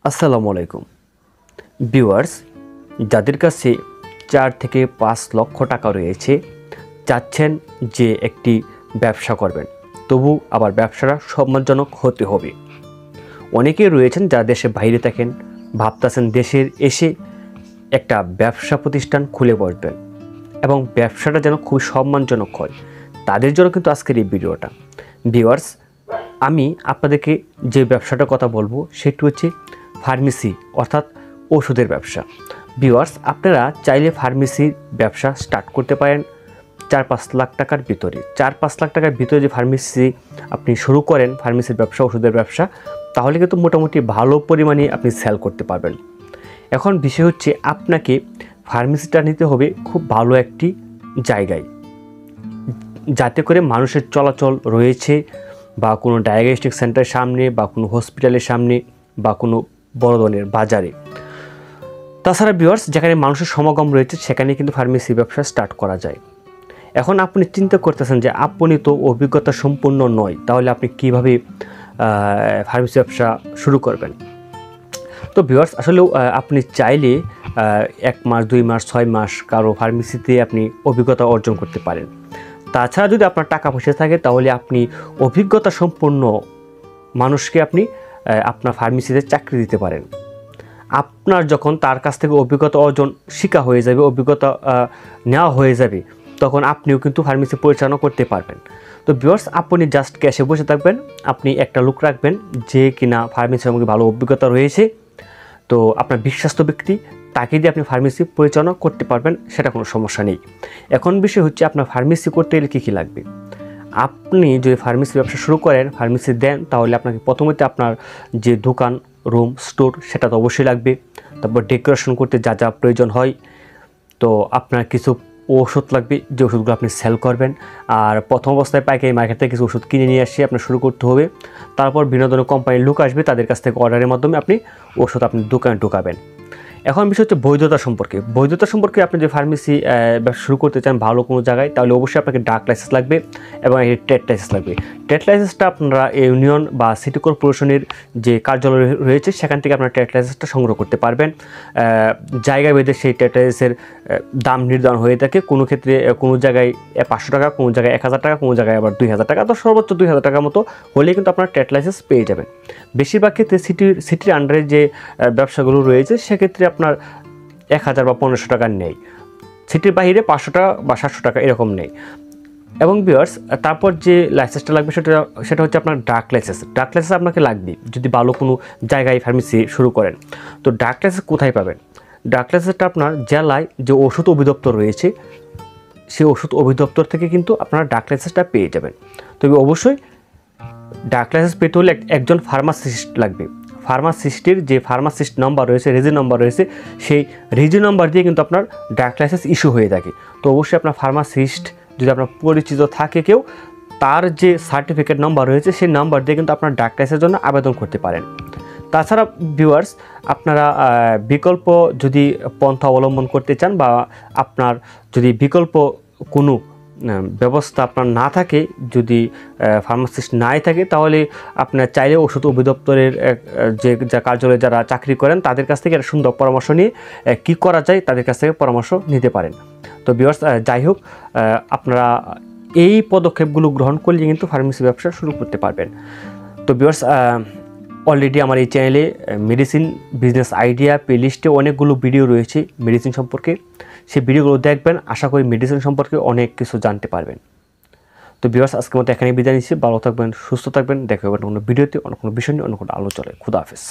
আসসালামু আলাইকুম ভিউয়ার্স, যাদের কাছে 4 থেকে 5 লক্ষ টাকা রয়েছে, চাচ্ছেন যে একটি ব্যবসা করবেন, তবু আবার ব্যবসাটা সম্মানজনক হতে হবে। অনেকেই রয়েছেন যারা দেশের বাইরে থাকেন, ভাবতেছেন দেশের এসে একটা ব্যবসা প্রতিষ্ঠান খুলে বসবেন এবং ব্যবসাটা যেন খুব সম্মানজনক হয়। তাদের জন্য কিন্তু আজকের এই ভিডিওটা। ভিউয়ার্স, আমি আপনাদেরকে যে ব্যবসাটার কথা বলবো সেটি হচ্ছে ফার্মেসি, অর্থাৎ ওষুধের ব্যবসা। ভিউয়ার্স, আপনারা চাইলে ফার্মেসির ব্যবসা স্টার্ট করতে পারেন 4-5 লাখ টাকার ভিতরে। 4-5 লাখ টাকার ভিতরে যে ফার্মেসি আপনি শুরু করেন, ফার্মেসির ব্যবসা, ওষুধের ব্যবসা, তাহলে কিন্তু মোটামুটি ভালো পরিমাণে আপনি সেল করতে পারবেন। এখন বিষয় হচ্ছে আপনাকে ফার্মেসিটা নিতে হবে খুব ভালো একটি জায়গায়, যাতে করে মানুষের চলাচল রয়েছে, বা কোনো ডায়াগনস্টিক সেন্টারের সামনে, বা কোনো হসপিটালের সামনে, বা কোনো বড় ধরনের বাজারে। তাছাড়া ভিউয়ার্স, যেখানে মানুষের সমাগম রয়েছে সেখানে কিন্তু ফার্মেসি ব্যবসা স্টার্ট করা যায়। এখন আপনি চিন্তা করতেছেন যে আপনি তো অভিজ্ঞতা সম্পন্ন নয়, তাহলে আপনি কিভাবে ফার্মেসি ব্যবসা শুরু করবেন? তো ভিউয়ার্স, আসলে আপনি চাইলে 1 মাস, 2 মাস, 6 মাস কারো ফার্মেসিতে আপনি অভিজ্ঞতা অর্জন করতে পারেন। তাছাড়া যদি আপনার টাকা পয়সা থাকে, তাহলে আপনি অভিজ্ঞতা সম্পন্ন মানুষকে আপনি আপনার ফার্মেসিতে চাকরি দিতে পারেন। আপনার যখন তার কাছ থেকে অভিজ্ঞতা অর্জন শিখা হয়ে যাবে, অভিজ্ঞতা নেওয়া হয়ে যাবে, তখন আপনিও কিন্তু ফার্মেসি পরিচালনা করতে পারবেন। তো ভিউয়ার্স, আপনি জাস্ট ক্যাশে বসে থাকবেন, আপনি একটা লোক রাখবেন যে কিনা ফার্মেসি সম্পর্কে ভালো অভিজ্ঞতা রয়েছে, তো আপনার বিশ্বস্ত ব্যক্তি, তাকে দিয়ে আপনি ফার্মেসি পরিচালনা করতে পারবেন, সেটা কোনো সমস্যা নেই। এখন বিষয় হচ্ছে আপনার ফার্মেসি করতে গেলে কী কী লাগবে। আপনি যদি ফার্মেসি ব্যবসা শুরু করেন, ফার্মেসি দেন, তাহলে আপনাকে প্রথমত আপনার যে দোকান, রুম, স্টোর, সেটা তো অবশ্যই লাগবে। তারপর ডেকোরেশন করতে যা যা প্রয়োজন হয়, তো আপনার কিছু ওষুধ লাগবে, যে ওষুধগুলো আপনি সেল করবেন। আর প্রথম অবস্থায় পাইকারি মার্কেট থেকে কিছু ওষুধ কিনে নিয়ে আসি আপনার শুরু করতে হবে। তারপর বিভিন্ন ধরনের কোম্পানির লোক আসবে, তাদের কাছ থেকে অর্ডারের মাধ্যমে আপনি ওষুধ আপনি দোকানে ঢোকাবেন। এখন বিষয় হচ্ছে বৈধতা সম্পর্কে। বৈধতা সম্পর্কে আপনি যে ফার্মেসি ব্যবসা শুরু করতে চান ভালো কোনো জায়গায়, তাহলে অবশ্যই আপনাকে ডাক লাইসেন্স লাগবে এবং এই ট্রেড লাইসেন্স লাগবে। ট্রেড লাইসেন্সটা আপনারা ইউনিয়ন বা সিটি কর্পোরেশনের যে কার্যালয় রয়েছে সেখান থেকে আপনার ট্রেড লাইসেন্সটা সংগ্রহ করতে পারবেন। জায়গা ভেদে সেই ট্রেড লাইসেন্সের দাম নির্ধারণ হয়ে থাকে। কোনো ক্ষেত্রে কোনো জায়গায় 500 টাকা, কোনো জায়গায় 1000 টাকা, কোনো জায়গায় আবার 2000 টাকা, তো সর্বোচ্চ 2000 টাকার মতো হলেই কিন্তু আপনার ট্রেড লাইসেন্স পেয়ে যাবেন। বেশিরভাগ ক্ষেত্রে সিটির আন্ডারে যে ব্যবসাগুলো রয়েছে সেক্ষেত্রে আপনার 1000 বা 1500 টাকা নেই, সিটির বাইরে 500 টাকা বা 700 টাকা এরকম নেই। এবং ভিউয়ার্স, তারপর যে লাইসেন্সটা লাগবে সেটা হচ্ছে আপনার ডাক লাইসেন্স। ডাক লাইসেন্স আপনাকে লাগবে যদি ভালো কোনো জায়গায় ফার্মেসি শুরু করেন। তো ডাক লাইসেন্স কোথায় পাবেন? ডাক লাইসেন্সটা আপনার জেলায় যে ওষুধ অধিদপ্তর রয়েছে, সেই ওষুধ অধিদপ্তর থেকে কিন্তু আপনারা ডাক লাইসেন্সটা পেয়ে যাবেন। তবে অবশ্যই ডাক লাইসেন্স পেতে হলে একজন ফার্মাসিস্ট লাগবে। ফার্মাসিস্টের যে ফার্মাসিস্ট নাম্বার রয়েছে, রেজি নাম্বার রয়েছে, সেই রেজি নাম্বার দিয়ে কিন্তু আপনার ডাক লাইসেন্স ইস্যু হয়ে থাকে। তো অবশ্যই আপনার ফার্মাসিস্ট যদি আপনার পরিচিত থাকে কেউ, তার যে সার্টিফিকেট নাম্বার রয়েছে সেই নাম্বার দিয়ে কিন্তু আপনার ডাক লাইসেন্সের জন্য আবেদন করতে পারেন। তাছাড়া ভিউয়ার্স, আপনারা বিকল্প যদি পন্থা অবলম্বন করতে চান, বা আপনার যদি বিকল্প কোনো ব্যবস্থা আপনার না থাকে, যদি ফার্মাসিস্ট নাই থাকে, তাহলে আপনার চাইলে ওষুধ অধিদপ্তরের যে কার্যালয়ে যারা চাকরি করেন তাদের কাছ থেকে একটা সুন্দর পরামর্শ নিয়ে কী করা যায় তাদের কাছ থেকে পরামর্শ নিতে পারেন। তো ভিউয়ার্স, যাই হোক, আপনারা এই পদক্ষেপগুলো গ্রহণ করলে কিন্তু ফার্মেসি ব্যবসা শুরু করতে পারবেন। তো ভিউয়ার্স, অলরেডি আমার এই চ্যানেলে মেডিসিন বিজনেস আইডিয়া প্লেলিস্টে অনেকগুলো ভিডিও রয়েছে মেডিসিন সম্পর্কে, সেই ভিডিওগুলো দেখবেন। আশা করি মেডিসিন সম্পর্কে অনেক কিছু জানতে পারবেন। তো ভিউয়ার্স, আজকের মতো এখানেই বিদায় নিচ্ছি। ভালো থাকবেন, সুস্থ থাকবেন। দেখা হবে অন্য কোনো ভিডিওতে, অন্য কোনো বিষয় নিয়ে, অন্য কোনো আলোচনায়। খুদা হাফেজ।